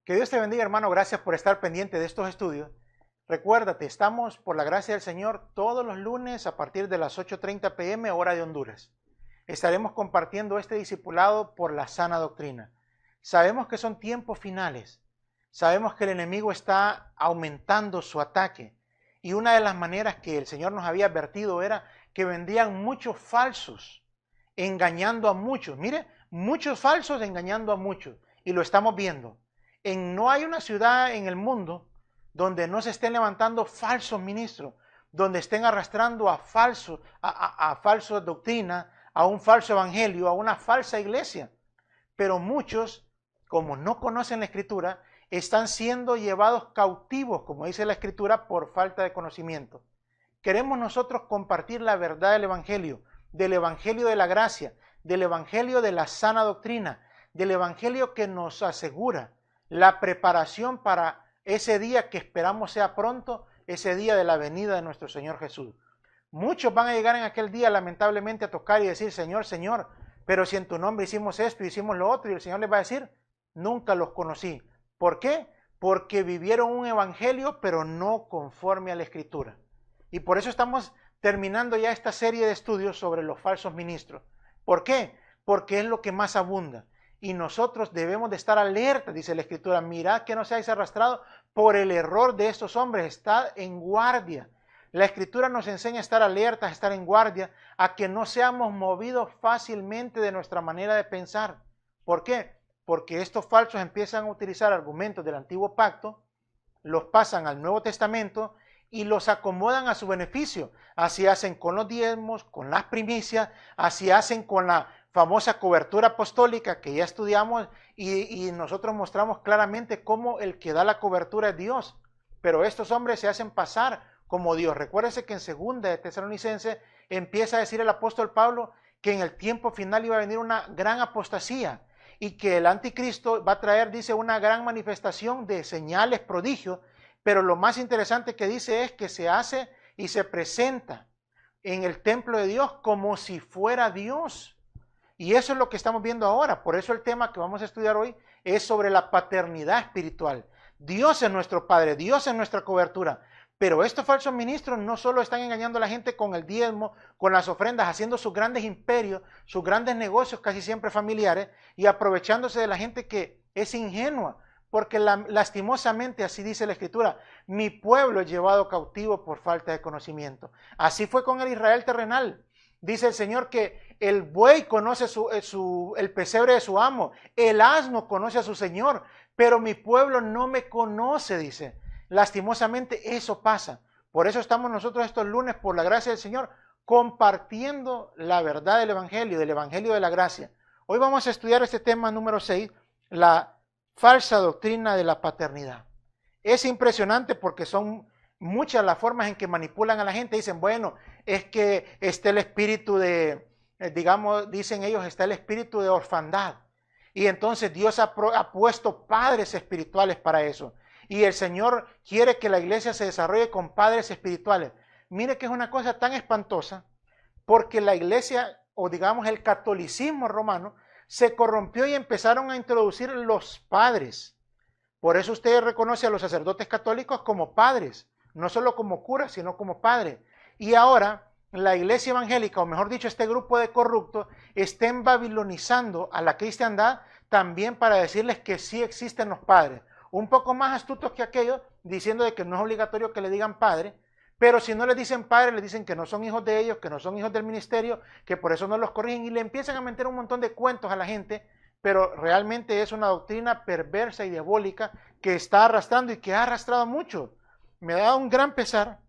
Que Dios te bendiga, hermano. Gracias por estar pendiente de estos estudios. Recuérdate, estamos por la gracia del Señor todos los lunes a partir de las 8:30 p.m. hora de Honduras. Estaremos compartiendo este discipulado por la sana doctrina. Sabemos que son tiempos finales. Sabemos que el enemigo está aumentando su ataque. Y una de las maneras que el Señor nos había advertido era que vendrían muchos falsos, engañando a muchos. Mire, muchos falsos engañando a muchos. Y lo estamos viendo. No hay una ciudad en el mundo donde no se estén levantando falsos ministros, donde estén arrastrando a falsos doctrinas, a un falso evangelio, a una falsa iglesia. Pero muchos, como no conocen la Escritura, están siendo llevados cautivos, como dice la Escritura, por falta de conocimiento. Queremos nosotros compartir la verdad del evangelio de la gracia, del evangelio de la sana doctrina, del evangelio que nos asegura la preparación para ese día que esperamos sea pronto, ese día de la venida de nuestro Señor Jesús. Muchos van a llegar en aquel día lamentablemente a tocar y decir, Señor, Señor, pero si en tu nombre hicimos esto, hicimos lo otro, y el Señor les va a decir, nunca los conocí. ¿Por qué? Porque vivieron un evangelio, pero no conforme a la Escritura. Y por eso estamos terminando ya esta serie de estudios sobre los falsos ministros. ¿Por qué? Porque es lo que más abunda. Y nosotros debemos de estar alerta, dice la Escritura. Mirad que no seáis arrastrados por el error de estos hombres. Estad en guardia. La Escritura nos enseña a estar alertas, a estar en guardia, a que no seamos movidos fácilmente de nuestra manera de pensar. ¿Por qué? Porque estos falsos empiezan a utilizar argumentos del Antiguo Pacto, los pasan al Nuevo Testamento y los acomodan a su beneficio. Así hacen con los diezmos, con las primicias, así hacen con la famosa cobertura apostólica que ya estudiamos y nosotros mostramos claramente cómo el que da la cobertura es Dios. Pero estos hombres se hacen pasar como Dios. Recuérdese que en 2 de Tesalonicenses empieza a decir el apóstol Pablo que en el tiempo final iba a venir una gran apostasía y que el anticristo va a traer, dice, una gran manifestación de señales, prodigios, pero lo más interesante que dice es que se hace y se presenta en el templo de Dios como si fuera Dios. Y eso es lo que estamos viendo ahora. Por eso el tema que vamos a estudiar hoy es sobre la paternidad espiritual. Dios es nuestro Padre, Dios es nuestra cobertura. Pero estos falsos ministros no solo están engañando a la gente con el diezmo, con las ofrendas, haciendo sus grandes imperios, sus grandes negocios casi siempre familiares y aprovechándose de la gente que es ingenua. Porque lastimosamente, así dice la Escritura, mi pueblo es llevado cautivo por falta de conocimiento. Así fue con el Israel terrenal. Dice el Señor que el buey conoce el pesebre de su amo, el asno conoce a su Señor, pero mi pueblo no me conoce, dice. Lastimosamente eso pasa. Por eso estamos nosotros estos lunes, por la gracia del Señor, compartiendo la verdad del Evangelio de la gracia. Hoy vamos a estudiar este tema número 6, la falsa doctrina de la paternidad. Es impresionante porque son muchas las formas en que manipulan a la gente. Dicen, bueno, es que está el espíritu de, dicen ellos, está el espíritu de orfandad. Y entonces Dios ha puesto padres espirituales para eso. Y el Señor quiere que la iglesia se desarrolle con padres espirituales. Mire que es una cosa tan espantosa, porque la iglesia, o digamos el catolicismo romano, se corrompió y empezaron a introducir los padres. Por eso usted reconoce a los sacerdotes católicos como padres, no solo como curas, sino como padres. Y ahora la iglesia evangélica, o mejor dicho, este grupo de corruptos, estén babilonizando a la cristiandad también para decirles que sí existen los padres. Un poco más astutos que aquellos, diciendo de que no es obligatorio que le digan padre, pero si no les dicen padre, les dicen que no son hijos de ellos, que no son hijos del ministerio, que por eso no los corrigen y le empiezan a meter un montón de cuentos a la gente, pero realmente es una doctrina perversa y diabólica que está arrastrando y que ha arrastrado mucho. Me da un gran pesar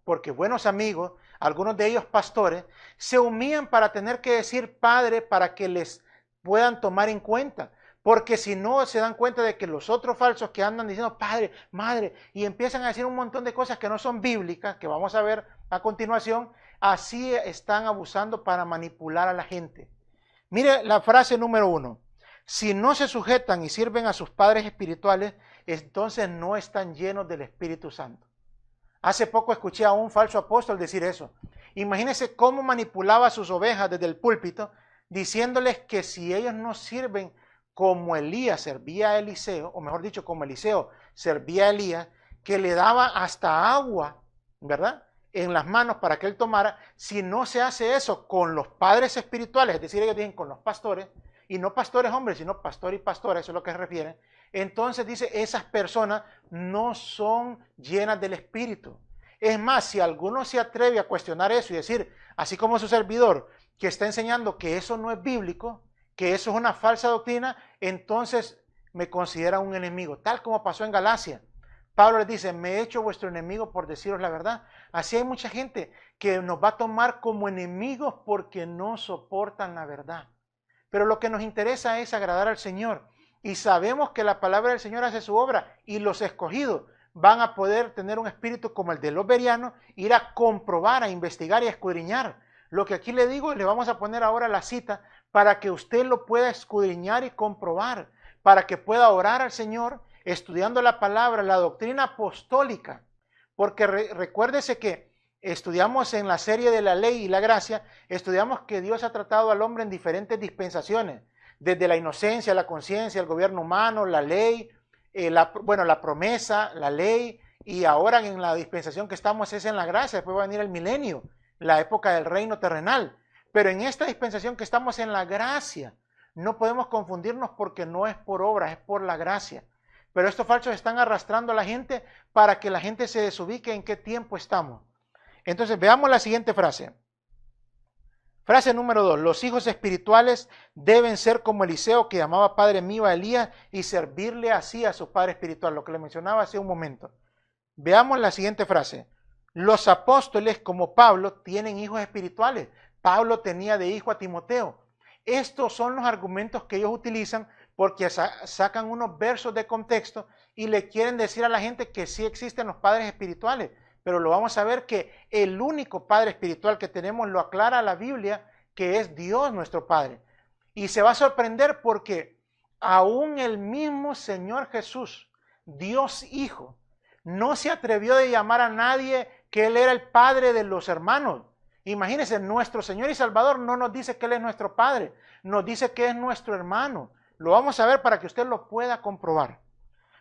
porque buenos amigos, algunos de ellos pastores, se humillan para tener que decir padre para que les puedan tomar en cuenta. Porque si no se dan cuenta de que los otros falsos que andan diciendo padre, madre, y empiezan a decir un montón de cosas que no son bíblicas, que vamos a ver a continuación, así están abusando para manipular a la gente. Mire la frase número 1. Si no se sujetan y sirven a sus padres espirituales, entonces no están llenos del Espíritu Santo. Hace poco escuché a un falso apóstol decir eso. Imagínense cómo manipulaba a sus ovejas desde el púlpito, diciéndoles que si ellos no sirven como Elías servía a Eliseo, o mejor dicho, como Eliseo servía a Elías, que le daba hasta agua, ¿verdad?, en las manos para que él tomara. Si no se hace eso con los padres espirituales, es decir, ellos dicen con los pastores, y no pastores hombres, sino pastor y pastora, eso es lo que se refiere, entonces dice, esas personas no son llenas del Espíritu. Es más, si alguno se atreve a cuestionar eso y decir, así como su servidor, que está enseñando que eso no es bíblico, que eso es una falsa doctrina, entonces me considera un enemigo, tal como pasó en Galacia. Pablo les dice, me he hecho vuestro enemigo por deciros la verdad. Así hay mucha gente que nos va a tomar como enemigos porque no soportan la verdad. Pero lo que nos interesa es agradar al Señor. Y sabemos que la palabra del Señor hace su obra y los escogidos van a poder tener un espíritu como el de los bereanos, ir a comprobar, a investigar y a escudriñar. Lo que aquí le digo, le vamos a poner ahora la cita para que usted lo pueda escudriñar y comprobar, para que pueda orar al Señor estudiando la palabra, la doctrina apostólica. Porque recuérdese que estudiamos en la serie de la ley y la gracia, estudiamos que Dios ha tratado al hombre en diferentes dispensaciones, desde la inocencia, la conciencia, el gobierno humano, la ley, la promesa, la ley, y ahora en la dispensación que estamos es en la gracia, después va a venir el milenio, la época del reino terrenal. Pero en esta dispensación que estamos en la gracia, no podemos confundirnos porque no es por obra, es por la gracia. Pero estos falsos están arrastrando a la gente para que la gente se desubique en qué tiempo estamos. Entonces veamos la siguiente frase. Frase número 2. Los hijos espirituales deben ser como Eliseo, que llamaba padre mío a Elías y servirle así a su padre espiritual, lo que le mencionaba hace un momento. Veamos la siguiente frase. Los apóstoles, como Pablo, tienen hijos espirituales. Pablo tenía de hijo a Timoteo. Estos son los argumentos que ellos utilizan porque sacan unos versos de contexto y le quieren decir a la gente que sí existen los padres espirituales. Pero lo vamos a ver que el único Padre espiritual que tenemos lo aclara la Biblia, que es Dios nuestro Padre. Y se va a sorprender porque aún el mismo Señor Jesús, Dios Hijo, no se atrevió de llamar a nadie que Él era el Padre de los hermanos. Imagínense, nuestro Señor y Salvador no nos dice que Él es nuestro Padre, nos dice que es nuestro hermano. Lo vamos a ver para que usted lo pueda comprobar.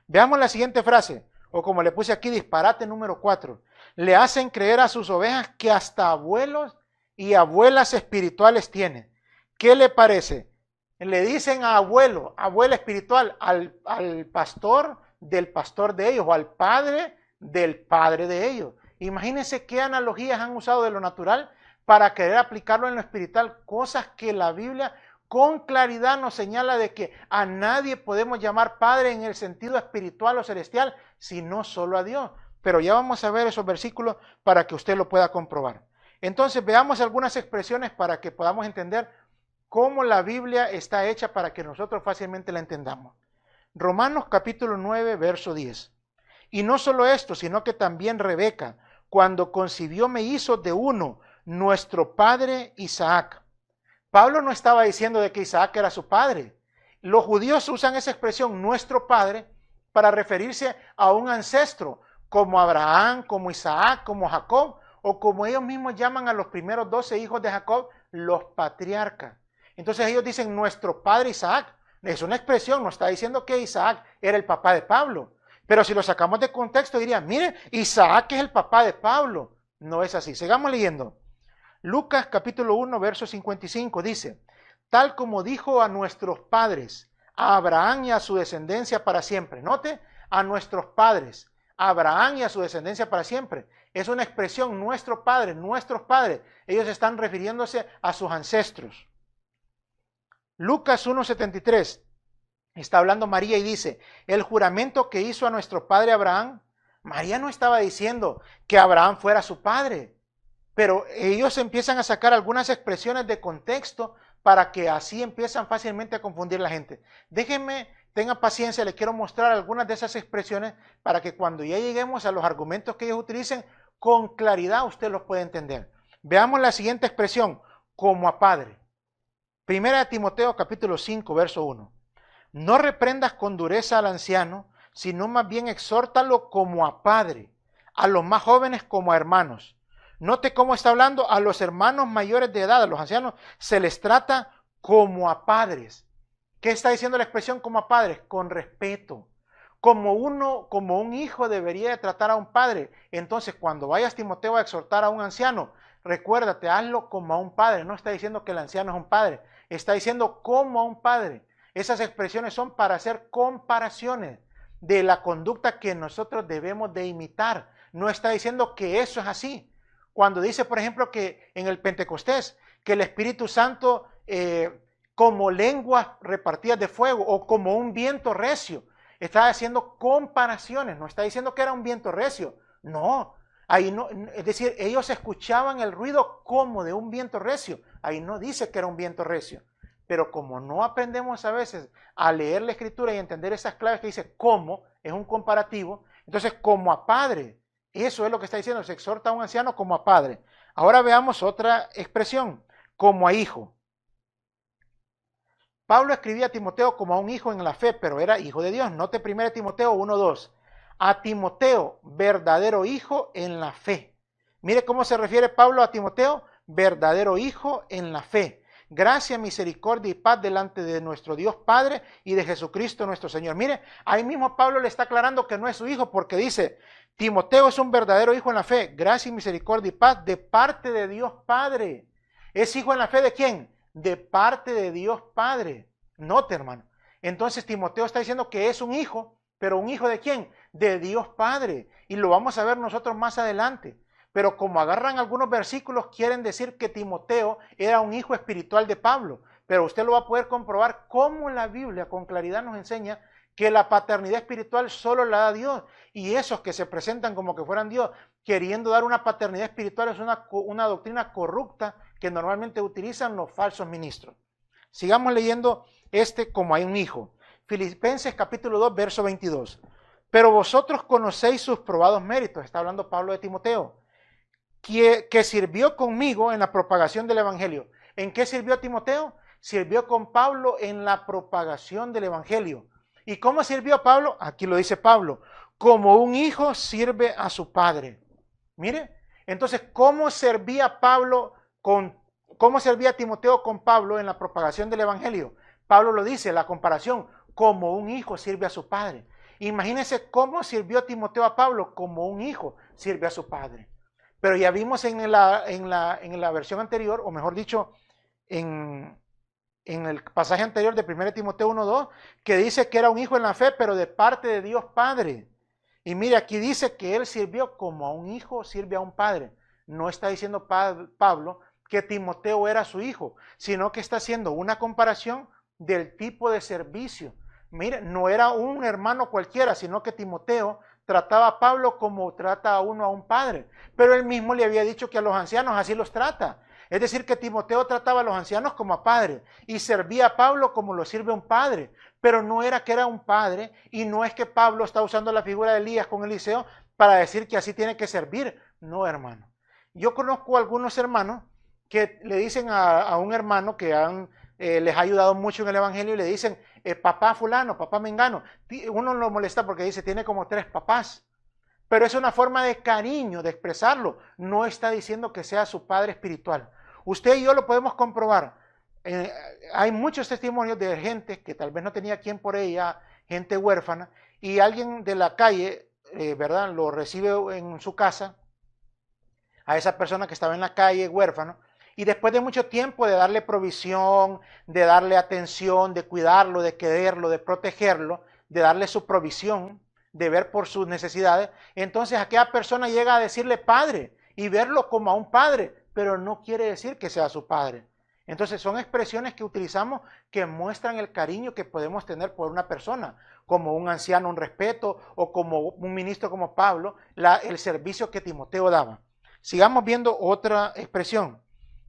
Veamos la siguiente frase, o como le puse aquí, disparate número 4. Le hacen creer a sus ovejas que hasta abuelos y abuelas espirituales tienen. ¿Qué le parece? Le dicen a abuelo, abuela espiritual, al pastor del pastor de ellos, o al padre del padre de ellos. Imagínense qué analogías han usado de lo natural para querer aplicarlo en lo espiritual, cosas que la Biblia con claridad nos señala de que a nadie podemos llamar padre en el sentido espiritual o celestial, sino solo a Dios. Pero ya vamos a ver esos versículos para que usted lo pueda comprobar. Entonces veamos algunas expresiones para que podamos entender cómo la Biblia está hecha para que nosotros fácilmente la entendamos. Romanos capítulo 9, verso 10. Y no solo esto, sino que también Rebeca, cuando concibió, me hizo de uno, nuestro padre Isaac. Pablo no estaba diciendo de que Isaac era su padre. Los judíos usan esa expresión, nuestro padre, para referirse a un ancestro, como Abraham, como Isaac, como Jacob, o como ellos mismos llaman a los primeros 12 hijos de Jacob, los patriarcas. Entonces ellos dicen nuestro padre Isaac. Es una expresión, no está diciendo que Isaac era el papá de Pablo. Pero si lo sacamos de contexto dirían, miren, Isaac es el papá de Pablo. No es así. Sigamos leyendo. Lucas capítulo 1, verso 55 dice, tal como dijo a nuestros padres, a Abraham y a su descendencia para siempre. Note, a nuestros padres, a Abraham y a su descendencia para siempre. Es una expresión, nuestro padre, nuestros padres. Ellos están refiriéndose a sus ancestros. Lucas 1:73, está hablando María y dice, el juramento que hizo a nuestro padre Abraham, María no estaba diciendo que Abraham fuera su padre, pero ellos empiezan a sacar algunas expresiones de contexto para que así empiezan fácilmente a confundir a la gente. Déjenme, tengan paciencia, les quiero mostrar algunas de esas expresiones para que cuando ya lleguemos a los argumentos que ellos utilicen, con claridad usted los puede entender. Veamos la siguiente expresión, como a padre. Primera de Timoteo capítulo 5, verso 1. No reprendas con dureza al anciano, sino más bien exhórtalo como a padre, a los más jóvenes como a hermanos. Note cómo está hablando a los hermanos mayores de edad, a los ancianos, se les trata como a padres. ¿Qué está diciendo la expresión como a padres? Con respeto. Como un hijo debería de tratar a un padre. Entonces, cuando vayas, Timoteo, a exhortar a un anciano, recuérdate, hazlo como a un padre. No está diciendo que el anciano es un padre, está diciendo como a un padre. Esas expresiones son para hacer comparaciones de la conducta que nosotros debemos de imitar. No está diciendo que eso es así. Cuando dice, por ejemplo, que en el Pentecostés, que el Espíritu Santo como lenguas repartidas de fuego o como un viento recio, está haciendo comparaciones, no está diciendo que era un viento recio, no, ahí no, es decir, ellos escuchaban el ruido como de un viento recio, ahí no dice que era un viento recio, pero como no aprendemos a veces a leer la escritura y entender esas claves que dice como, es un comparativo, entonces como a padre, eso es lo que está diciendo, se exhorta a un anciano como a padre. Ahora veamos otra expresión, como a hijo. Pablo escribía a Timoteo como a un hijo en la fe, pero era hijo de Dios. Note 1 Timoteo 1:2. A Timoteo, verdadero hijo en la fe. Mire cómo se refiere Pablo a Timoteo, verdadero hijo en la fe. Gracia, misericordia y paz delante de nuestro Dios Padre y de Jesucristo nuestro Señor. Mire, ahí mismo Pablo le está aclarando que no es su hijo porque dice, Timoteo es un verdadero hijo en la fe. Gracia, misericordia y paz de parte de Dios Padre. ¿Es hijo en la fe de quién? De parte de Dios Padre. Note, hermano. Entonces Timoteo está diciendo que es un hijo, pero ¿un hijo de quién? De Dios Padre. Y lo vamos a ver nosotros más adelante. Pero como agarran algunos versículos, quieren decir que Timoteo era un hijo espiritual de Pablo. Pero usted lo va a poder comprobar cómo la Biblia con claridad nos enseña que la paternidad espiritual solo la da Dios. Y esos que se presentan como que fueran Dios, queriendo dar una paternidad espiritual, es una doctrina corrupta que normalmente utilizan los falsos ministros. Sigamos leyendo como hay un hijo. Filipenses capítulo 2, verso 22. Pero vosotros conocéis sus probados méritos, está hablando Pablo de Timoteo, que sirvió conmigo en la propagación del evangelio. ¿En qué sirvió Timoteo? Sirvió con Pablo en la propagación del evangelio. ¿Y cómo sirvió Pablo? Aquí lo dice Pablo, como un hijo sirve a su padre. Mire, entonces, ¿cómo servía Timoteo con Pablo en la propagación del evangelio? Pablo lo dice, la comparación, como un hijo sirve a su padre. Imagínense cómo sirvió Timoteo a Pablo, como un hijo sirve a su padre. Pero ya vimos en la versión anterior, o mejor dicho, en el pasaje anterior de 1 Timoteo 1:2, que dice que era un hijo en la fe, pero de parte de Dios Padre. Y mire, aquí dice que él sirvió como a un hijo sirve a un padre. No está diciendo Pablo que Timoteo era su hijo, sino que está haciendo una comparación del tipo de servicio. Mire, no era un hermano cualquiera, sino que Timoteo trataba a Pablo como trata a uno a un padre. Pero él mismo le había dicho que a los ancianos así los trata. Es decir, que Timoteo trataba a los ancianos como a padre y servía a Pablo como lo sirve un padre. Pero no era que era un padre y no es que Pablo está usando la figura de Elías con Eliseo para decir que así tiene que servir. No, hermano. Yo conozco a algunos hermanos que le dicen a un hermano que les ha ayudado mucho en el evangelio y le dicen, papá fulano, papá mengano. Uno lo molesta porque dice, tiene como 3 papás. Pero es una forma de cariño, de expresarlo. No está diciendo que sea su padre espiritual. Usted y yo lo podemos comprobar. Hay muchos testimonios de gente que tal vez no tenía quien por ella, gente huérfana, y alguien de la calle, ¿verdad? Lo recibe en su casa, a esa persona que estaba en la calle, huérfano, y después de mucho tiempo de darle provisión, de darle atención, de cuidarlo, de quererlo, de protegerlo, de darle su provisión, de ver por sus necesidades, entonces aquella persona llega a decirle padre y verlo como a un padre, pero no quiere decir que sea su padre. Entonces son expresiones que utilizamos que muestran el cariño que podemos tener por una persona, como un anciano, un respeto, o como un ministro como Pablo, el servicio que Timoteo daba. Sigamos viendo otra expresión.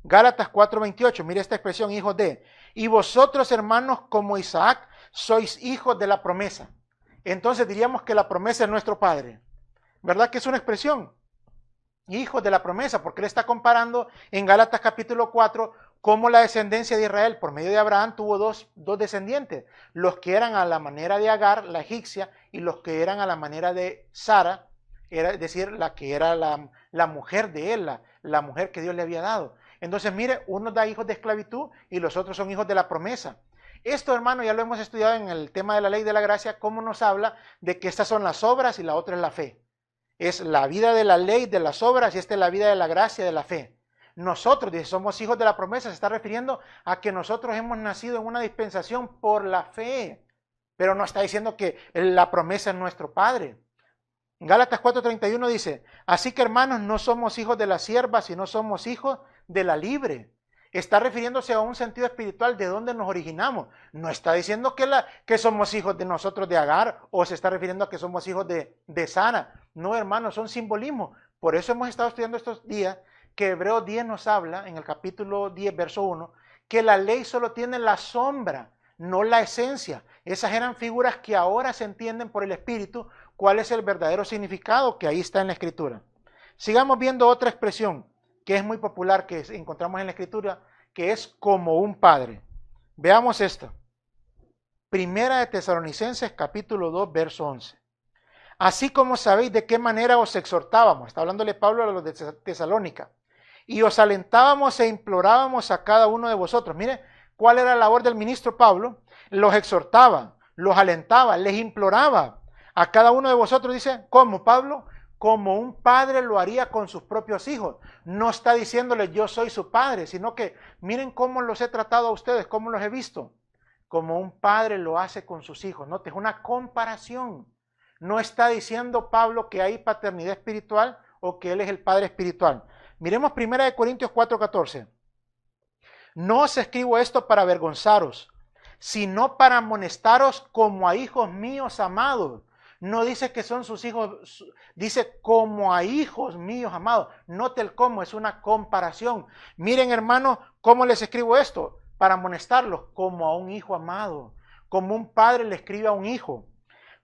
Gálatas 4:28, mire esta expresión, hijos de. Y vosotros, hermanos, como Isaac, sois hijos de la promesa. Entonces diríamos que la promesa es nuestro Padre. ¿Verdad que es una expresión? Hijos de la promesa, porque él está comparando en Gálatas capítulo 4 cómo la descendencia de Israel por medio de Abraham tuvo dos descendientes, los que eran a la manera de Agar, la egipcia, y los que eran a la manera de Sara, es decir, la que era la mujer de él, la mujer que Dios le había dado. Entonces mire, uno da hijos de esclavitud y los otros son hijos de la promesa. Esto, hermano, ya lo hemos estudiado en el tema de la ley de la gracia, cómo nos habla de que estas son las obras y la otra es la fe. Es la vida de la ley, de las obras, y esta es la vida de la gracia, de la fe. Nosotros, dice, somos hijos de la promesa, se está refiriendo a que nosotros hemos nacido en una dispensación por la fe, pero no está diciendo que la promesa es nuestro Padre. Gálatas 4:31 dice, así que hermanos, no somos hijos de la sierva, sino somos hijos de la libre. Está refiriéndose a un sentido espiritual de dónde nos originamos. No está diciendo que somos hijos de nosotros de Agar, o se está refiriendo a que somos hijos de Sara. No, hermanos, son simbolismos. Por eso hemos estado estudiando estos días que Hebreos 10 nos habla, en el capítulo 10, verso 1, que la ley solo tiene la sombra, no la esencia. Esas eran figuras que ahora se entienden por el Espíritu cuál es el verdadero significado que ahí está en la Escritura. Sigamos viendo otra expresión que es muy popular, que encontramos en la Escritura, que es como un padre. Veamos esto. Primera de Tesalonicenses, capítulo 2, verso 11. Así como sabéis de qué manera os exhortábamos, está hablándole Pablo a los de Tesalónica, y os alentábamos e implorábamos a cada uno de vosotros. Mire, ¿cuál era la labor del ministro Pablo? Los exhortaba, los alentaba, les imploraba a cada uno de vosotros. Dice, ¿cómo, Pablo? Como un padre lo haría con sus propios hijos. No está diciéndole yo soy su padre, sino que miren cómo los he tratado a ustedes, cómo los he visto. Como un padre lo hace con sus hijos. Note, es una comparación. No está diciendo Pablo que hay paternidad espiritual o que él es el padre espiritual. Miremos 1 Corintios 4:14. No os escribo esto para avergonzaros, sino para amonestaros como a hijos míos amados. No dice que son sus hijos, dice como a hijos míos amados. Note el cómo, es una comparación. Miren, hermanos, ¿cómo les escribo esto? Para amonestarlos, como a un hijo amado, como un padre le escribe a un hijo.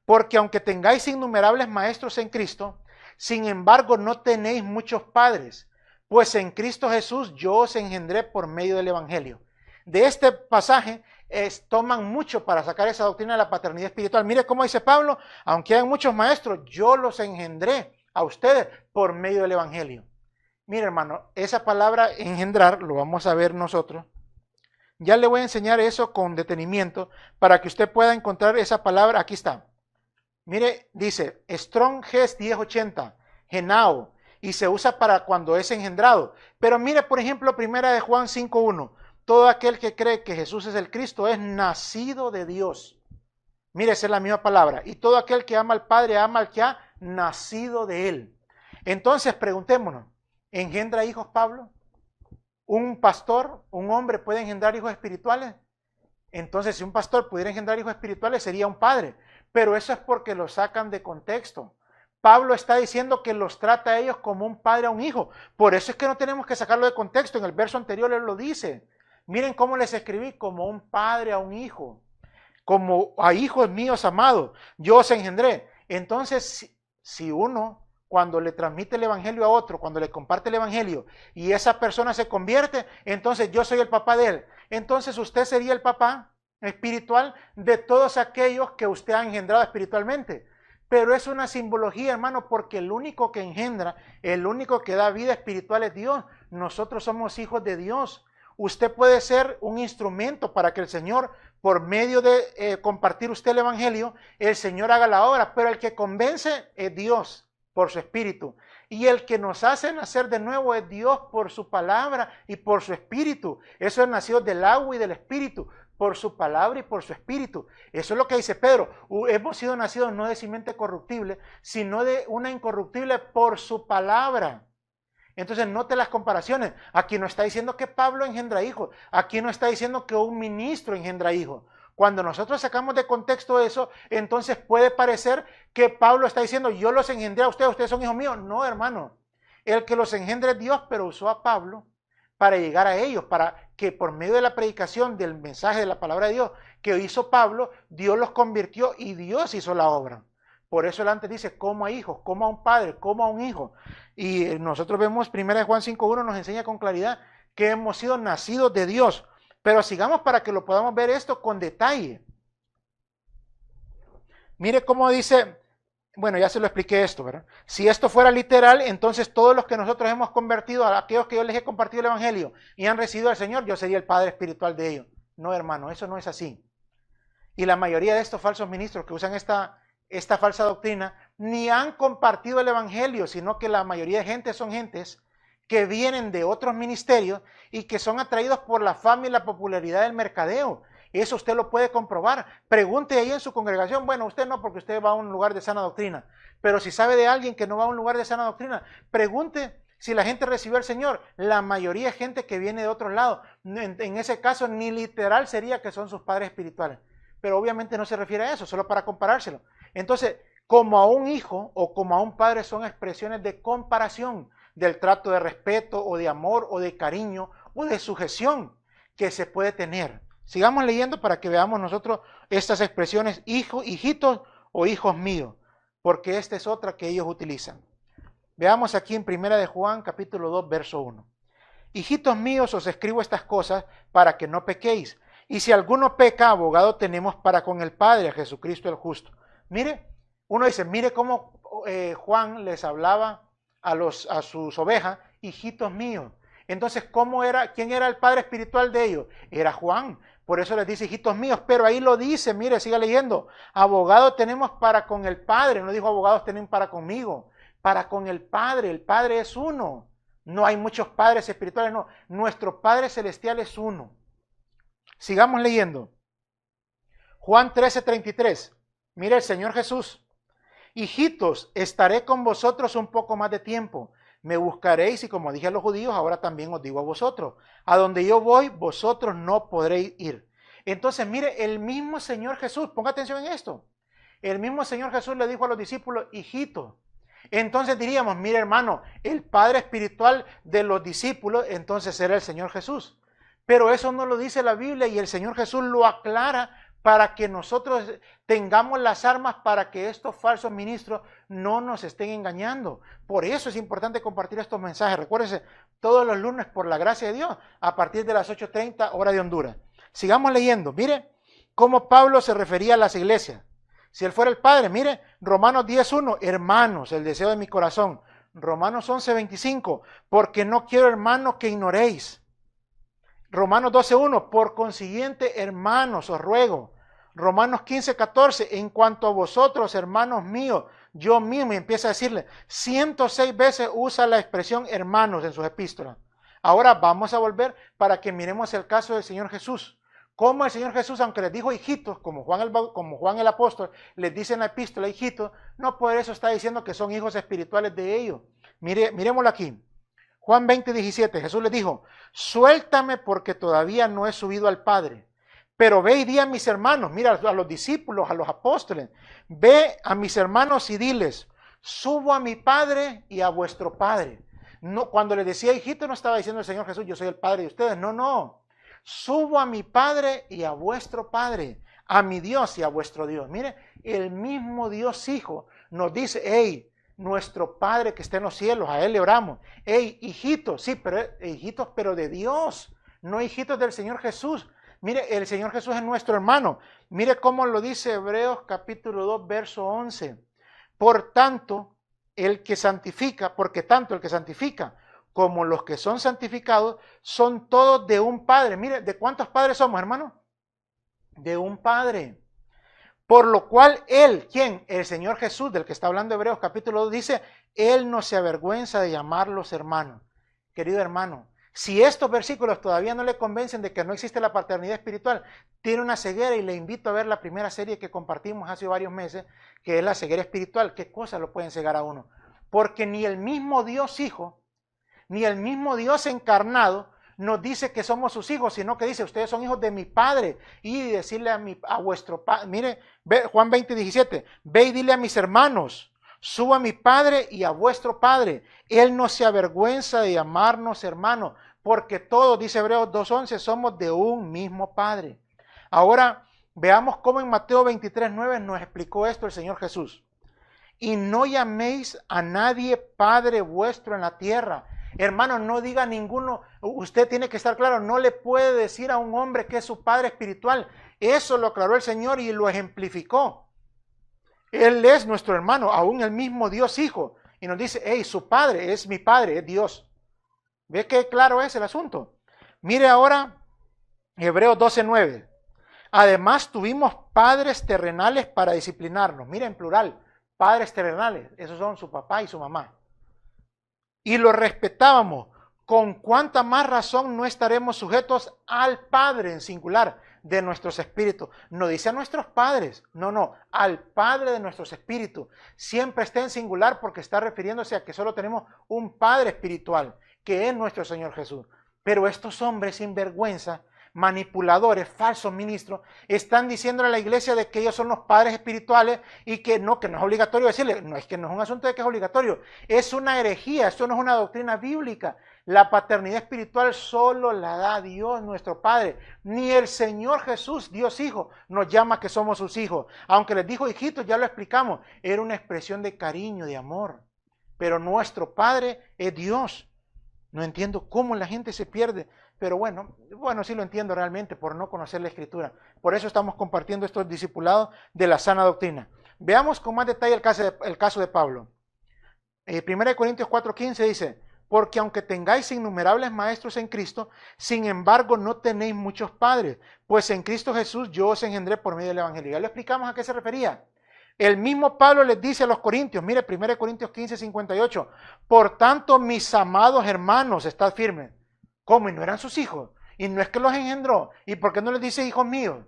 Porque aunque tengáis innumerables maestros en Cristo, sin embargo no tenéis muchos padres, pues en Cristo Jesús yo os engendré por medio del Evangelio. De este pasaje toman mucho para sacar esa doctrina de la paternidad espiritual. Mire cómo dice Pablo, aunque hay muchos maestros, yo los engendré a ustedes por medio del Evangelio. Mire, hermano, esa palabra engendrar, lo vamos a ver nosotros. Ya le voy a enseñar eso con detenimiento para que usted pueda encontrar esa palabra. Aquí está. Mire, dice Strong GES 1080, genao, y se usa para cuando es engendrado. Pero mire, por ejemplo, primera de Juan 5:1. Todo aquel que cree que Jesús es el Cristo es nacido de Dios. Mire, esa es la misma palabra. Y todo aquel que ama al Padre ama al que ha nacido de Él. Entonces, preguntémonos, ¿engendra hijos Pablo? ¿Un pastor, un hombre puede engendrar hijos espirituales? Entonces, si un pastor pudiera engendrar hijos espirituales, sería un padre. Pero eso es porque lo sacan de contexto. Pablo está diciendo que los trata a ellos como un padre a un hijo. Por eso es que no tenemos que sacarlo de contexto. En el verso anterior él lo dice. Miren cómo les escribí, como un padre a un hijo, como a hijos míos amados, yo os engendré. Entonces, si uno, cuando le transmite el evangelio a otro, cuando le comparte el evangelio, y esa persona se convierte, entonces yo soy el papá de él. Entonces usted sería el papá espiritual de todos aquellos que usted ha engendrado espiritualmente. Pero es una simbología, hermano, porque el único que engendra, el único que da vida espiritual es Dios. Nosotros somos hijos de Dios. Usted puede ser un instrumento para que el Señor, por medio de compartir usted el evangelio, el Señor haga la obra, pero el que convence es Dios por su espíritu. Y el que nos hace nacer de nuevo es Dios por su palabra y por su espíritu. Eso es nacido del agua y del espíritu, por su palabra y por su espíritu. Eso es lo que dice Pedro. Hemos sido nacidos no de simiente corruptible, sino de una incorruptible por su palabra. Entonces note las comparaciones. Aquí no está diciendo que Pablo engendra hijos. Aquí no está diciendo que un ministro engendra hijos. Cuando nosotros sacamos de contexto eso, entonces puede parecer que Pablo está diciendo yo los engendré a ustedes son hijos míos. No, hermano. El que los engendra es Dios, pero usó a Pablo para llegar a ellos, para que por medio de la predicación del mensaje de la palabra de Dios que hizo Pablo, Dios los convirtió y Dios hizo la obra. Por eso él antes dice, como a hijos, como a un padre, como a un hijo. Y nosotros vemos, 1 Juan 5:1 nos enseña con claridad que hemos sido nacidos de Dios. Pero sigamos para que lo podamos ver esto con detalle. Mire cómo dice, bueno, ya se lo expliqué esto, ¿verdad? Si esto fuera literal, entonces todos los que nosotros hemos convertido, a aquellos que yo les he compartido el evangelio y han recibido al Señor, yo sería el padre espiritual de ellos. No, hermano, eso no es así. Y la mayoría de estos falsos ministros que usan esta falsa doctrina ni han compartido el evangelio, sino que la mayoría de gente son gentes que vienen de otros ministerios y que son atraídos por la fama y la popularidad del mercadeo. Eso usted lo puede comprobar. Pregunte ahí en su congregación. Bueno, usted no, porque usted va a un lugar de sana doctrina. Pero si sabe de alguien que no va a un lugar de sana doctrina, pregunte si la gente recibió al Señor. La mayoría es gente que viene de otros lados. En ese caso, ni literal sería que son sus padres espirituales. Pero obviamente no se refiere a eso, solo para comparárselo. Entonces, como a un hijo o como a un padre son expresiones de comparación del trato de respeto o de amor o de cariño o de sujeción que se puede tener. Sigamos leyendo para que veamos nosotros estas expresiones, hijo, hijitos o hijos míos, porque esta es otra que ellos utilizan. Veamos aquí en 1 de Juan, capítulo 2, verso 1. Hijitos míos, os escribo estas cosas para que no pequéis. Y si alguno peca, abogado tenemos para con el Padre, a Jesucristo el justo. Mire, uno dice, mire cómo Juan les hablaba a sus ovejas, hijitos míos. Entonces, ¿quién era el padre espiritual de ellos? Era Juan. Por eso les dice hijitos míos, pero ahí lo dice, mire, siga leyendo. Abogado tenemos para con el Padre, no dijo abogados tienen para conmigo, para con el Padre es uno. No hay muchos padres espirituales, no. Nuestro Padre celestial es uno. Sigamos leyendo. Juan 13:33. Mire el Señor Jesús. Hijitos, estaré con vosotros un poco más de tiempo. Me buscaréis y como dije a los judíos, ahora también os digo a vosotros. A donde yo voy, vosotros no podréis ir. Entonces, mire, el mismo Señor Jesús, ponga atención en esto. El mismo Señor Jesús le dijo a los discípulos, hijitos. Entonces diríamos, mire hermano, el padre espiritual de los discípulos, entonces era el Señor Jesús. Pero eso no lo dice la Biblia y el Señor Jesús lo aclara para que nosotros tengamos las armas para que estos falsos ministros no nos estén engañando. Por eso es importante compartir estos mensajes. Recuérdense, todos los lunes, por la gracia de Dios, a partir de las 8:30, hora de Honduras. Sigamos leyendo. Mire cómo Pablo se refería a las iglesias. Si él fuera el Padre, mire, Romanos 10:1, hermanos, el deseo de mi corazón. Romanos 11:25, porque no quiero, hermanos, que ignoréis. Romanos 12:1, por consiguiente, hermanos, os ruego. Romanos 15:14, en cuanto a vosotros, hermanos míos, yo mismo, y empieza a decirle, 106 veces usa la expresión hermanos en sus epístolas. Ahora vamos a volver para que miremos el caso del Señor Jesús. Cómo el Señor Jesús, aunque les dijo hijitos, como Juan el apóstol, les dice en la epístola hijitos, no por eso está diciendo que son hijos espirituales de ellos. Miremoslo aquí. Juan 20:17, Jesús les dijo, suéltame porque todavía no he subido al Padre. Pero ve y di a mis hermanos, mira a los discípulos, a los apóstoles, ve a mis hermanos y diles, subo a mi Padre y a vuestro Padre. No, cuando les decía hijito no estaba diciendo el Señor Jesús, yo soy el Padre de ustedes, no. Subo a mi Padre y a vuestro Padre, a mi Dios y a vuestro Dios. Mire, el mismo Dios Hijo nos dice, hey, nuestro Padre que está en los cielos, a Él le oramos. Hey, hijitos, sí, pero hijitos, pero de Dios, no hijitos del Señor Jesús. Mire, el Señor Jesús es nuestro hermano. Mire cómo lo dice Hebreos capítulo 2, verso 11. Por tanto, el que santifica, porque tanto el que santifica como los que son santificados son todos de un Padre. Mire, ¿de cuántos padres somos, hermano? De un Padre. Por lo cual Él, ¿quién? El Señor Jesús, del que está hablando Hebreos capítulo 2, dice, Él no se avergüenza de llamarlos hermanos. Querido hermano, si estos versículos todavía no le convencen de que no existe la paternidad espiritual, tiene una ceguera y le invito a ver la primera serie que compartimos hace varios meses, que es la ceguera espiritual. ¿Qué cosas lo pueden cegar a uno? Porque ni el mismo Dios Hijo, ni el mismo Dios encarnado nos dice que somos sus hijos, sino que dice, ustedes son hijos de mi Padre, y decirle a vuestro Padre, mire, Juan 20:17, ve y dile a mis hermanos, subo a mi Padre y a vuestro Padre. Él no se avergüenza de llamarnos hermanos, porque todos, dice Hebreos 2:11, somos de un mismo Padre. Ahora, veamos cómo en Mateo 23:9 nos explicó esto el Señor Jesús. Y no llaméis a nadie Padre vuestro en la tierra. Hermano, no diga ninguno, usted tiene que estar claro, no le puede decir a un hombre que es su padre espiritual. Eso lo aclaró el Señor y lo ejemplificó. Él es nuestro hermano, aún el mismo Dios Hijo. Y nos dice, hey, su padre es mi Padre, es Dios. ¿Ve qué claro es el asunto? Mire ahora Hebreos 12:9. Además tuvimos padres terrenales para disciplinarnos. Mira, en plural, padres terrenales, esos son su papá y su mamá. Y lo respetábamos. ¿Con cuánta más razón no estaremos sujetos al Padre en singular de nuestros espíritus? No dice a nuestros padres, no, al Padre de nuestros espíritus. Siempre está en singular porque está refiriéndose a que solo tenemos un Padre espiritual, que es nuestro Señor Jesús. Pero estos hombres sin vergüenza, manipuladores, falsos ministros, están diciéndole a la iglesia de que ellos son los padres espirituales y que no es obligatorio decirle, no es que no es un asunto de que es obligatorio, es una herejía, esto no es una doctrina bíblica. La paternidad espiritual solo la da Dios nuestro Padre, ni el Señor Jesús, Dios Hijo, nos llama que somos sus hijos, aunque les dijo hijitos, ya lo explicamos, era una expresión de cariño, de amor, pero nuestro Padre es Dios. No entiendo cómo la gente se pierde, pero bueno, sí lo entiendo realmente por no conocer la Escritura. Por eso estamos compartiendo estos discipulados de la sana doctrina. Veamos con más detalle el caso de Pablo. 1 Corintios 4:15 dice, porque aunque tengáis innumerables maestros en Cristo, sin embargo no tenéis muchos padres, pues en Cristo Jesús yo os engendré por medio del Evangelio. Ya lo explicamos a qué se refería. El mismo Pablo les dice a los corintios, mire 1 Corintios 15:58, por tanto mis amados hermanos, estad firmes. ¿Cómo? ¿Y no eran sus hijos? ¿Y no es que los engendró? ¿Y por qué no les dice hijos míos?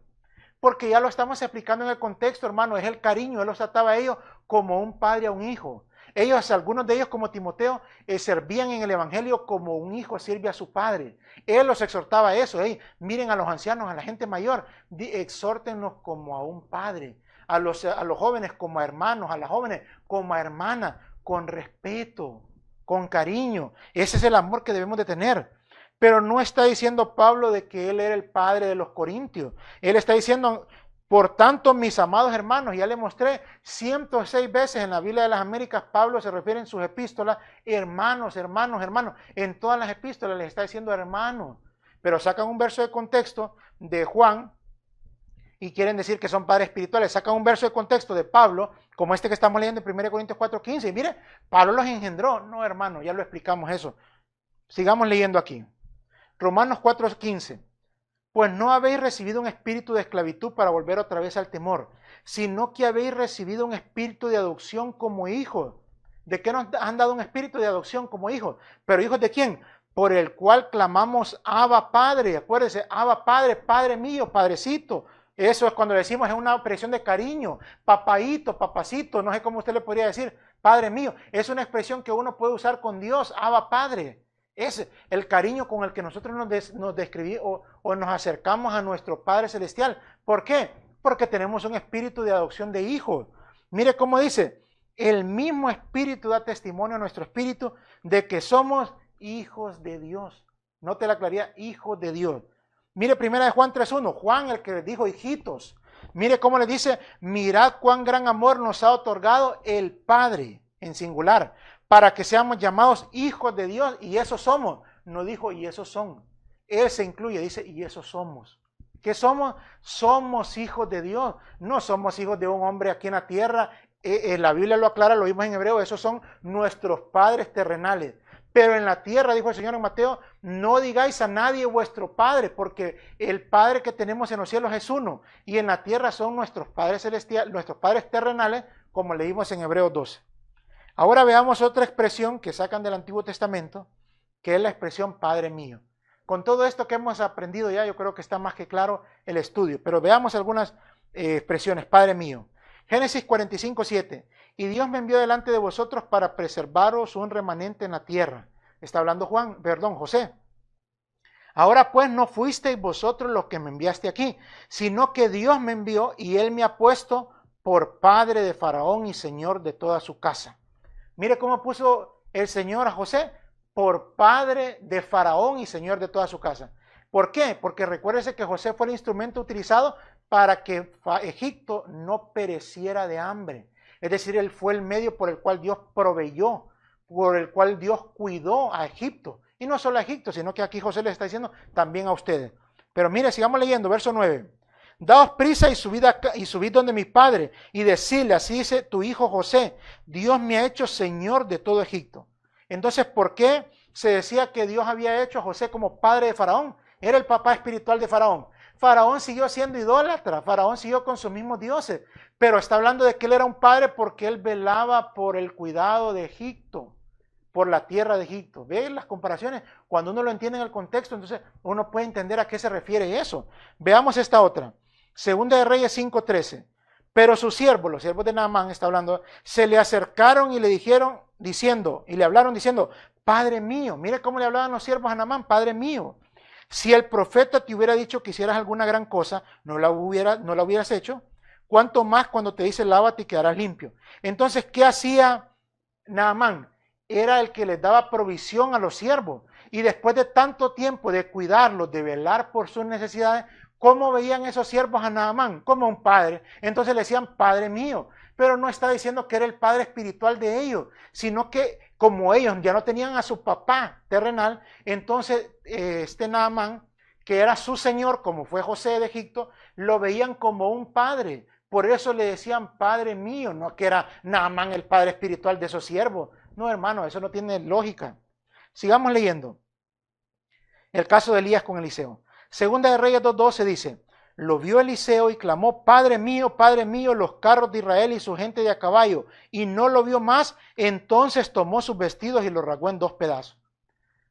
Porque ya lo estamos explicando en el contexto, hermano, es el cariño, él los trataba a ellos como un padre a un hijo. Ellos, algunos de ellos como Timoteo, servían en el evangelio como un hijo sirve a su padre. Él los exhortaba a eso, miren a los ancianos, a la gente mayor, exhórtenlos como a un padre. A los jóvenes como a hermanos, a las jóvenes como a hermanas, con respeto, con cariño. Ese es el amor que debemos de tener. Pero no está diciendo Pablo de que él era el padre de los corintios. Él está diciendo, por tanto, mis amados hermanos, ya le mostré 106 veces en la Biblia de las Américas, Pablo se refiere en sus epístolas, hermanos, hermanos, hermanos. En todas las epístolas les está diciendo hermanos. Pero sacan un verso de contexto de Juan, y quieren decir que son padres espirituales, sacan un verso de contexto de Pablo, como este que estamos leyendo en 1 Corintios 4:15, y mire, Pablo los engendró. No, hermano, ya lo explicamos eso. Sigamos leyendo aquí. Romanos 4:15, pues no habéis recibido un espíritu de esclavitud para volver otra vez al temor, sino que habéis recibido un espíritu de adopción como hijos. ¿De qué nos han dado un espíritu de adopción como hijos? ¿Pero hijos de quién? Por el cual clamamos Abba Padre. Acuérdense, Abba Padre, Padre mío, Padrecito. Eso es cuando decimos, es una expresión de cariño, papaíto, papacito, no sé cómo usted le podría decir, Padre mío. Es una expresión que uno puede usar con Dios, Abba Padre. Es el cariño con el que nosotros nos describimos o nos acercamos a nuestro Padre Celestial. ¿Por qué? Porque tenemos un espíritu de adopción de hijos. Mire cómo dice, el mismo espíritu da testimonio a nuestro espíritu de que somos hijos de Dios. Note la claridad, hijos de Dios. Mire 1 Juan 3:1, Juan el que les dijo hijitos. Mire cómo les dice, mirad cuán gran amor nos ha otorgado el Padre, en singular, para que seamos llamados hijos de Dios, y eso somos. No dijo, y esos son. Él se incluye, dice, y esos somos. ¿Qué somos? Somos hijos de Dios. No somos hijos de un hombre aquí en la tierra. La Biblia lo aclara, lo vimos en hebreo, esos son nuestros padres terrenales. Pero en la tierra, dijo el Señor en Mateo, no digáis a nadie vuestro Padre, porque el Padre que tenemos en los cielos es uno, y en la tierra son nuestros padres celestiales, nuestros padres terrenales, como leímos en Hebreos 12. Ahora veamos otra expresión que sacan del Antiguo Testamento, que es la expresión Padre mío. Con todo esto que hemos aprendido ya, yo creo que está más que claro el estudio, pero veamos algunas expresiones. Padre mío. Génesis 45:7. Y Dios me envió delante de vosotros para preservaros un remanente en la tierra. Está hablando José. Ahora pues no fuisteis vosotros los que me enviaste aquí, sino que Dios me envió y él me ha puesto por padre de Faraón y señor de toda su casa. Mire cómo puso el Señor a José, por padre de Faraón y señor de toda su casa. ¿Por qué? Porque recuérdese que José fue el instrumento utilizado para que Egipto no pereciera de hambre. Es decir, él fue el medio por el cual Dios proveyó, por el cual Dios cuidó a Egipto. Y no solo a Egipto, sino que aquí José les está diciendo también a ustedes. Pero mire, sigamos leyendo, verso 9. Daos prisa y subid donde mi padre, y decirle, así dice tu hijo José, Dios me ha hecho señor de todo Egipto. Entonces, ¿por qué se decía que Dios había hecho a José como padre de Faraón? era el papá espiritual de Faraón. Faraón siguió siendo idólatra, Faraón siguió con sus mismos dioses, pero está hablando de que él era un padre porque él velaba por el cuidado de Egipto, por la tierra de Egipto. ¿Ven las comparaciones? Cuando uno lo entiende en el contexto, entonces uno puede entender a qué se refiere eso. Veamos esta otra. Segunda de Reyes 5:13. Pero sus siervos, los siervos de Naamán, está hablando, se le acercaron y le dijeron, diciendo, y le hablaron diciendo, Padre mío, mire cómo le hablaban los siervos a Naamán, Padre mío, si el profeta te hubiera dicho que hicieras alguna gran cosa, no la hubieras hecho, cuanto más cuando te dice lávate y quedarás limpio. Entonces, ¿qué hacía Naamán? Era el que les daba provisión a los siervos, y después de tanto tiempo de cuidarlos, de velar por sus necesidades, ¿cómo veían esos siervos a Naamán? Como un padre. Entonces le decían, Padre mío. Pero no está diciendo que era el padre espiritual de ellos, sino que como ellos ya no tenían a su papá terrenal, entonces este Naamán, que era su señor, como fue José de Egipto, lo veían como un padre. Por eso le decían, Padre mío, no que era Naamán el padre espiritual de esos siervos. No, hermano, eso no tiene lógica. Sigamos leyendo. El caso de Elías con Eliseo. Segunda de Reyes 2:12 dice, lo vio Eliseo y clamó, Padre mío, los carros de Israel y su gente de a caballo, y no lo vio más, entonces tomó sus vestidos y los rasgó en 2 pedazos.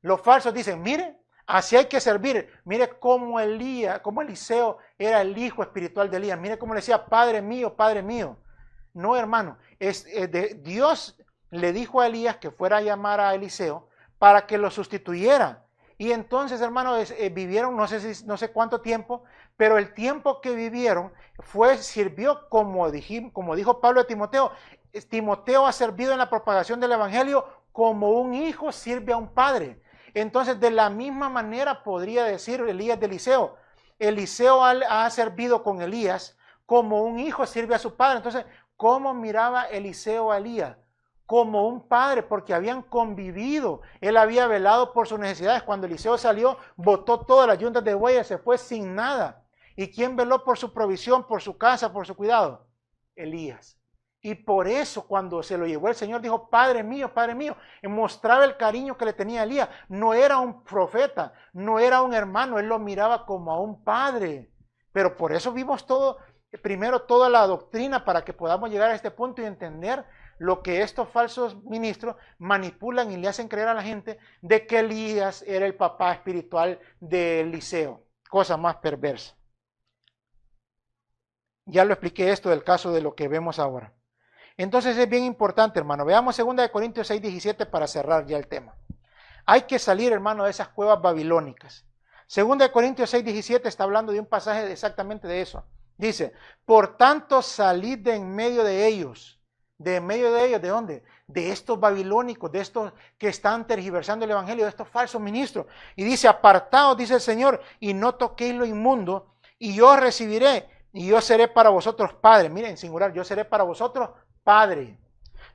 Los falsos dicen, mire, así hay que servir, mire cómo Eliseo era el hijo espiritual de Elías, mire cómo le decía, Padre mío. No, hermano, Dios le dijo a Elías que fuera a llamar a Eliseo para que lo sustituyera. Y entonces, hermanos, vivieron no sé cuánto tiempo, pero el tiempo que vivieron sirvió como dijo Pablo a Timoteo. Timoteo ha servido en la propagación del evangelio como un hijo sirve a un padre. Entonces, de la misma manera podría decir Elías de Eliseo. Eliseo ha servido con Elías como un hijo sirve a su padre. Entonces, ¿cómo miraba Eliseo a Elías? Como un padre, porque habían convivido, él había velado por sus necesidades. Cuando Eliseo salió, botó todas las yuntas de bueyes, se fue sin nada. ¿Y quién veló por su provisión, por su casa, por su cuidado? Elías. Y por eso cuando se lo llevó el Señor dijo, Padre mío, mostraba el cariño que le tenía a Elías. No era un profeta, no era un hermano, él lo miraba como a un padre. Pero por eso vimos primero toda la doctrina para que podamos llegar a este punto y entender lo que estos falsos ministros manipulan y le hacen creer a la gente de que Elías era el papá espiritual de Eliseo. Cosa más perversa. Ya lo expliqué esto del caso de lo que vemos ahora. Entonces es bien importante, hermano. Veamos 2 Corintios 6:17 para cerrar ya el tema. Hay que salir, hermano, de esas cuevas babilónicas. 2 Corintios 6:17 está hablando de un pasaje exactamente de eso. Dice, por tanto salid de en medio de ellos. ¿De en medio de ellos? ¿De dónde? De estos babilónicos, de estos que están tergiversando el evangelio, de estos falsos ministros. Y dice, apartaos, dice el Señor, y no toquéis lo inmundo, y yo os recibiré, y yo seré para vosotros padre. Miren, singular, yo seré para vosotros padre.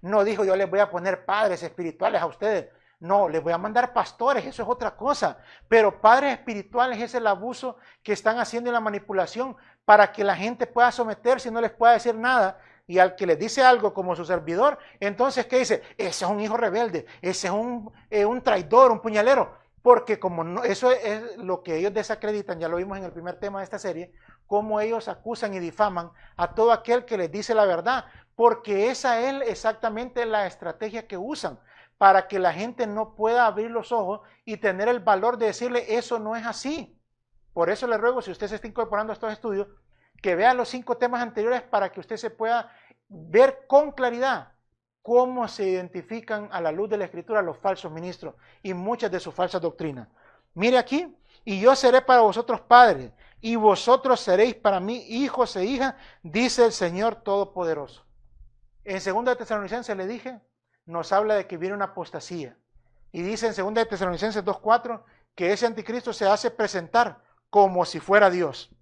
No dijo, yo les voy a poner padres espirituales a ustedes. No, les voy a mandar pastores, eso es otra cosa. Pero padres espirituales es el abuso que están haciendo en la manipulación para que la gente pueda someterse y no les pueda decir nada. Y al que les dice algo como su servidor, entonces, ¿qué dice? Ese es un hijo rebelde, ese es un traidor, un puñalero. Porque como no, eso es lo que ellos desacreditan, ya lo vimos en el primer tema de esta serie, cómo ellos acusan y difaman a todo aquel que les dice la verdad. Porque esa es exactamente la estrategia que usan para que la gente no pueda abrir los ojos y tener el valor de decirle, eso no es así. Por eso le ruego, si usted se está incorporando a estos estudios, que vea los 5 temas anteriores para que usted se pueda ver con claridad cómo se identifican a la luz de la Escritura los falsos ministros y muchas de sus falsas doctrinas. Mire aquí, y yo seré para vosotros padres, y vosotros seréis para mí hijos e hijas, dice el Señor Todopoderoso. En 2 Tesalonicenses le dije, nos habla de que viene una apostasía. Y dice en 2 Tesalonicenses 2:4 que ese anticristo se hace presentar como si fuera Dios.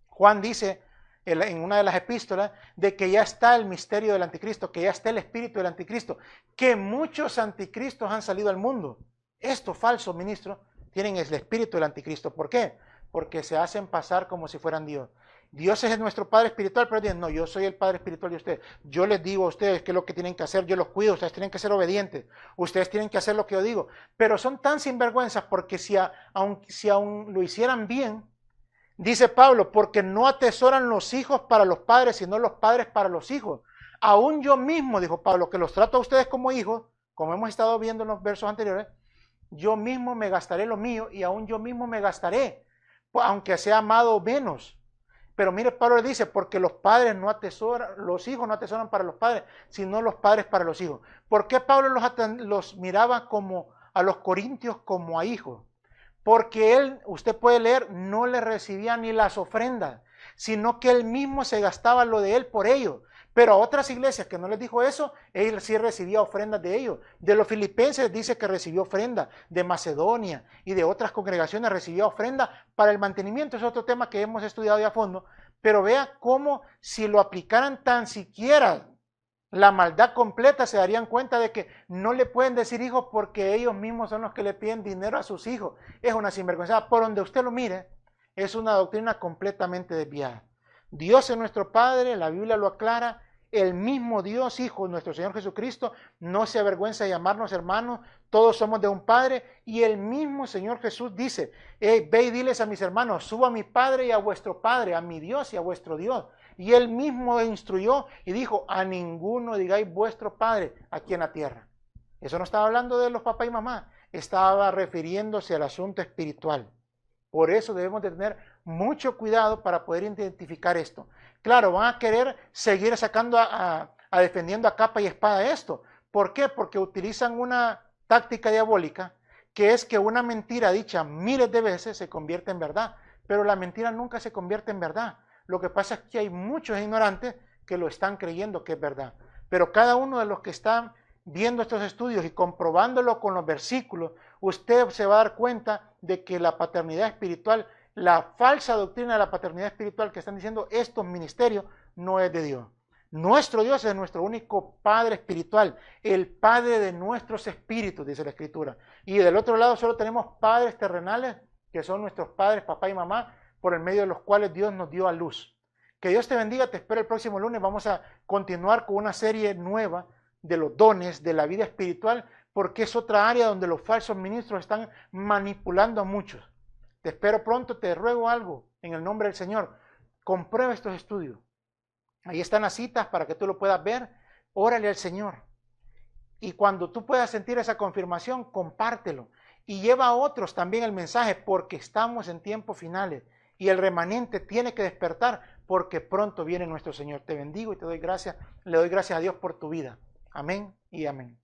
Juan dice en una de las epístolas de que ya está el misterio del anticristo, que ya está el espíritu del anticristo, que muchos anticristos han salido al mundo. Estos falsos ministros tienen el espíritu del anticristo. ¿Por qué? Porque se hacen pasar como si fueran Dios. Dios es nuestro Padre espiritual, pero dicen, no, yo soy el Padre espiritual de ustedes. Yo les digo a ustedes qué es lo que tienen que hacer, yo los cuido, ustedes tienen que ser obedientes, ustedes tienen que hacer lo que yo digo. Pero son tan sinvergüenzas porque si aún lo hicieran bien, dice Pablo, porque no atesoran los hijos para los padres, sino los padres para los hijos. Aún yo mismo, dijo Pablo, que los trato a ustedes como hijos, como hemos estado viendo en los versos anteriores, yo mismo me gastaré lo mío y aún yo mismo me gastaré, aunque sea amado menos. Pero mire, Pablo le dice, porque los padres no atesoran, los hijos no atesoran para los padres, sino los padres para los hijos. ¿Por qué Pablo los miraba como a los corintios como a hijos? Porque él, usted puede leer, no le recibía ni las ofrendas, sino que él mismo se gastaba lo de él por ellos. Pero a otras iglesias que no les dijo eso, él sí recibía ofrendas de ellos. De los filipenses dice que recibió ofrenda, de Macedonia y de otras congregaciones recibió ofrenda para el mantenimiento. Es otro tema que hemos estudiado ya a fondo. Pero vea cómo si lo aplicaran tan siquiera la maldad completa, se darían cuenta de que no le pueden decir hijos porque ellos mismos son los que le piden dinero a sus hijos. Es una sinvergüenza. Por donde usted lo mire, es una doctrina completamente desviada. Dios es nuestro Padre, la Biblia lo aclara, el mismo Dios, Hijo, nuestro Señor Jesucristo, no se avergüenza de llamarnos hermanos, todos somos de un Padre, y el mismo Señor Jesús dice, ve y diles a mis hermanos, subo a mi Padre y a vuestro Padre, a mi Dios y a vuestro Dios. Y él mismo instruyó y dijo, a ninguno digáis vuestro Padre aquí en la tierra. Eso no estaba hablando de los papás y mamá, estaba refiriéndose al asunto espiritual. Por eso debemos de tener mucho cuidado para poder identificar esto. Claro, van a querer seguir sacando defendiendo a capa y espada esto. ¿Por qué? Porque utilizan una táctica diabólica, que es que una mentira dicha miles de veces se convierte en verdad, pero la mentira nunca se convierte en verdad. Lo que pasa es que hay muchos ignorantes que lo están creyendo que es verdad. Pero cada uno de los que están viendo estos estudios y comprobándolo con los versículos, usted se va a dar cuenta de que la paternidad espiritual, la falsa doctrina de la paternidad espiritual que están diciendo estos ministerios, no es de Dios. Nuestro Dios es nuestro único Padre espiritual, el Padre de nuestros espíritus, dice la Escritura. Y del otro lado solo tenemos padres terrenales, que son nuestros padres, papá y mamá, por el medio de los cuales Dios nos dio a luz. Que Dios te bendiga, te espero el próximo lunes. Vamos a continuar con una serie nueva de los dones de la vida espiritual, porque es otra área donde los falsos ministros están manipulando a muchos. Te espero pronto, te ruego algo en el nombre del Señor. Comprueba estos estudios. Ahí están las citas para que tú lo puedas ver. Órale al Señor. Y cuando tú puedas sentir esa confirmación, compártelo. Y lleva a otros también el mensaje, porque estamos en tiempos finales. Y el remanente tiene que despertar, porque pronto viene nuestro Señor. Te bendigo y te doy gracias. Le doy gracias a Dios por tu vida. Amén y amén.